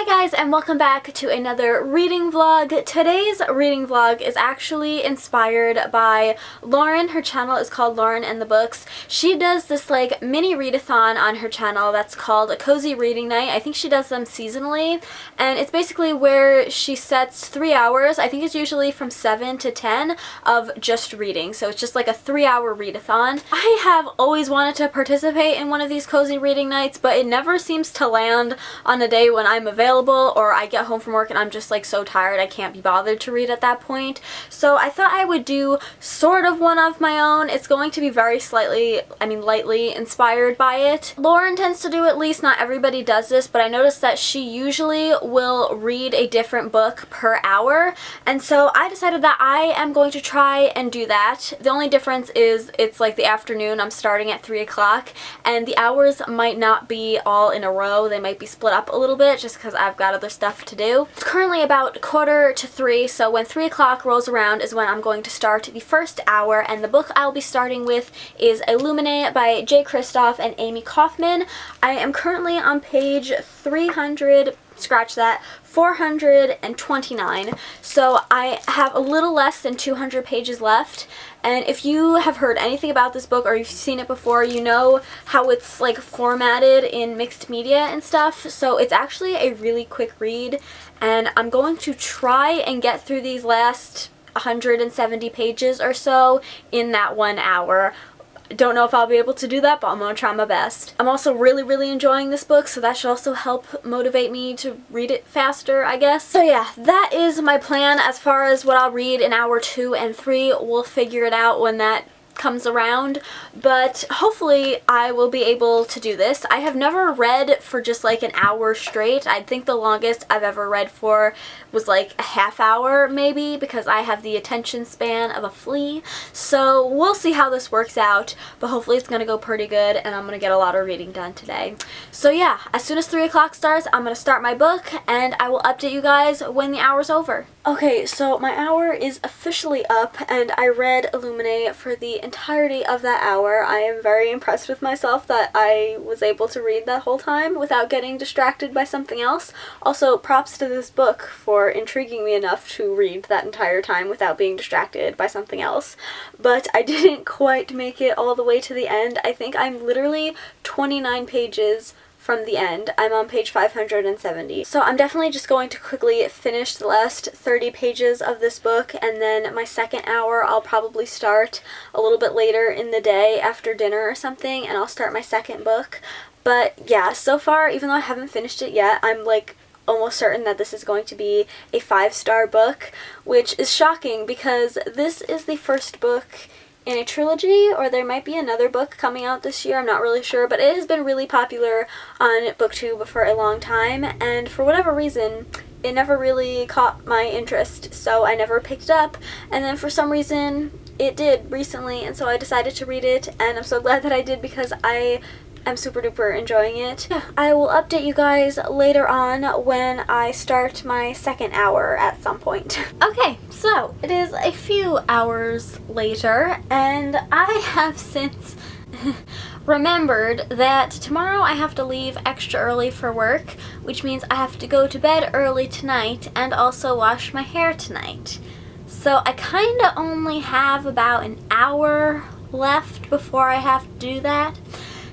Hi guys, and welcome back to another reading vlog. Today's reading vlog is actually inspired by Lauren. Her channel is called Lauren and the Books. She does this like mini readathon on her channel that's called a cozy reading night. I think she does them seasonally, and it's basically where she sets 3 hours. I think it's usually from 7 to 10 of just reading. So it's just like a 3-hour readathon. I have always wanted to participate in one of these cozy reading nights, but it never seems to land on a day when I'm available or I get home from work and I'm just like so tired I can't be bothered to read at that point. So I thought I would do sort of one of my own. It's going to be very lightly inspired by it. Lauren tends to do, at least, not everybody does this, but I noticed that she usually will read a different book per hour, and so I decided that I am going to try and do that. The only difference is it's like the afternoon. I'm starting at 3 o'clock and the hours might not be all in a row. They might be split up a little bit just because I've got other stuff to do. It's currently about 2:45, so when 3 o'clock rolls around is when I'm going to start the first hour, and the book I'll be starting with is Illuminae by J. Kristoff and Amy Kaufman. I am currently on page 429, so I have a little less than 200 pages left. And if you have heard anything about this book or you've seen it before, you know how it's like formatted in mixed media and stuff. So it's actually a really quick read, and I'm going to try and get through these last 170 pages or so in that 1 hour. Don't know if I'll be able to do that, but I'm going to try my best. I'm also really enjoying this book, so that should also help motivate me to read it faster, I guess. So yeah, that is my plan as far as what I'll read in hour 2 and 3. We'll figure it out when that comes around, but hopefully I will be able to do this. I have never read for just like an hour straight. I think the longest I've ever read for was like a half hour maybe, because I have the attention span of a flea. So we'll see how this works out, but hopefully it's gonna go pretty good and I'm gonna get a lot of reading done today. So yeah, as soon as 3 o'clock starts, I'm gonna start my book and I will update you guys when the hour's over. Okay, so my hour is officially up and I read Illuminae for the entirety of that hour. I am very impressed with myself that I was able to read that whole time without getting distracted by something else. Also, props to this book for intriguing me enough to read that entire time without being distracted by something else. But I didn't quite make it all the way to the end. I think I'm literally 29 pages from the end. I'm on page 570. So I'm definitely just going to quickly finish the last 30 pages of this book, and then my second hour I'll probably start a little bit later in the day after dinner or something, and I'll start my second book. But yeah, so far, even though I haven't finished it yet, I'm like almost certain that this is going to be a 5-star book, which is shocking because this is the first book in a trilogy, or there might be another book coming out this year, I'm not really sure, but it has been really popular on BookTube for a long time, and for whatever reason it never really caught my interest, so I never picked it up, and then for some reason it did recently, and so I decided to read it, and I'm so glad that I did because I'm super duper enjoying it. Yeah, I will update you guys later on when I start my second hour at some point. Okay, so it is a few hours later and I have since remembered that tomorrow I have to leave extra early for work, which means I have to go to bed early tonight and also wash my hair tonight. So I kind of only have about an hour left before I have to do that.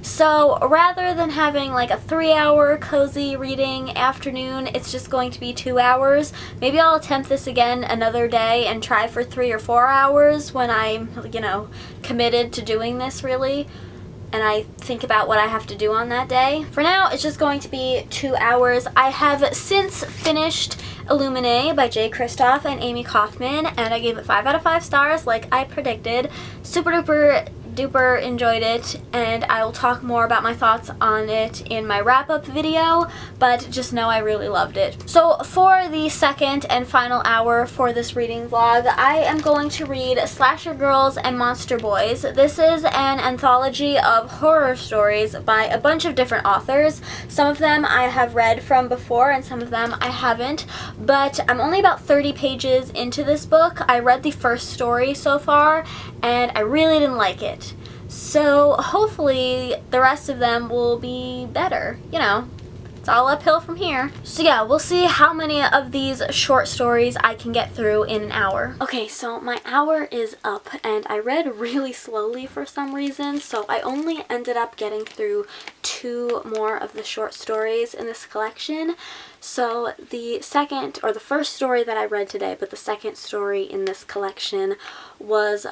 So rather than having like a 3-hour cozy reading afternoon, it's just going to be 2 hours. Maybe I'll attempt this again another day and try for 3 or 4 hours when I'm, committed to doing this really, and I think about what I have to do on that day. For now, it's just going to be 2 hours. I have since finished Illuminae by J. Kristoff and Amy Kaufman, and I gave it 5 out of 5 stars like I predicted. Super duper enjoyed it, and I will talk more about my thoughts on it in my wrap-up video, but just know I really loved it. So for the second and final hour for this reading vlog, I am going to read Slasher Girls and Monster Boys. This is an anthology of horror stories by a bunch of different authors. Some of them I have read from before and some of them I haven't, but I'm only about 30 pages into this book. I read the first story so far and I really didn't like it. So hopefully the rest of them will be better, It's all uphill from here. So yeah, we'll see how many of these short stories I can get through in an hour. Okay, so my hour is up, and I read really slowly for some reason, so I only ended up getting through 2 more of the short stories in this collection. So the first story that I read today, but the second story in this collection was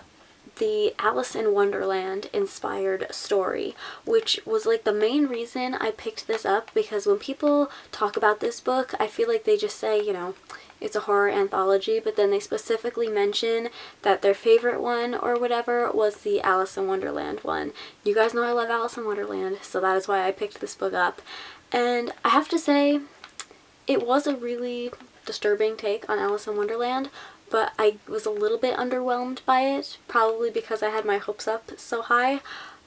the Alice in Wonderland inspired story, which was like the main reason I picked this up, because when people talk about this book, I feel like they just say, you know, it's a horror anthology, but then they specifically mention that their favorite one or whatever was the Alice in Wonderland one. You guys know I love Alice in Wonderland, so that is why I picked this book up. And I have to say, it was a really disturbing take on Alice in Wonderland, but I was a little bit underwhelmed by it, probably because I had my hopes up so high.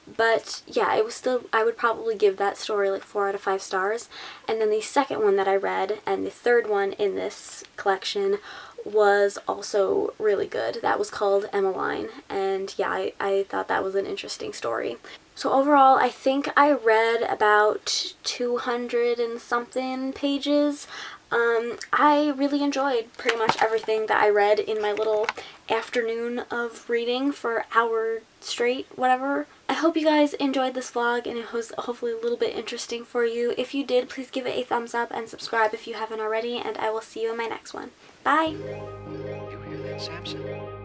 But yeah, it was still, I would probably give that story like 4 out of 5 stars. And then the second one that I read, and the third one in this collection, was also really good. That was called Emmeline, and yeah, I thought that was an interesting story. So overall, I think I read about 200 and something pages. I really enjoyed pretty much everything that I read in my little afternoon of reading for hour straight, whatever. I hope you guys enjoyed this vlog and it was hopefully a little bit interesting for you. If you did, please give it a thumbs up and subscribe if you haven't already, and I will see you in my next one. Bye! You hear that, Samson?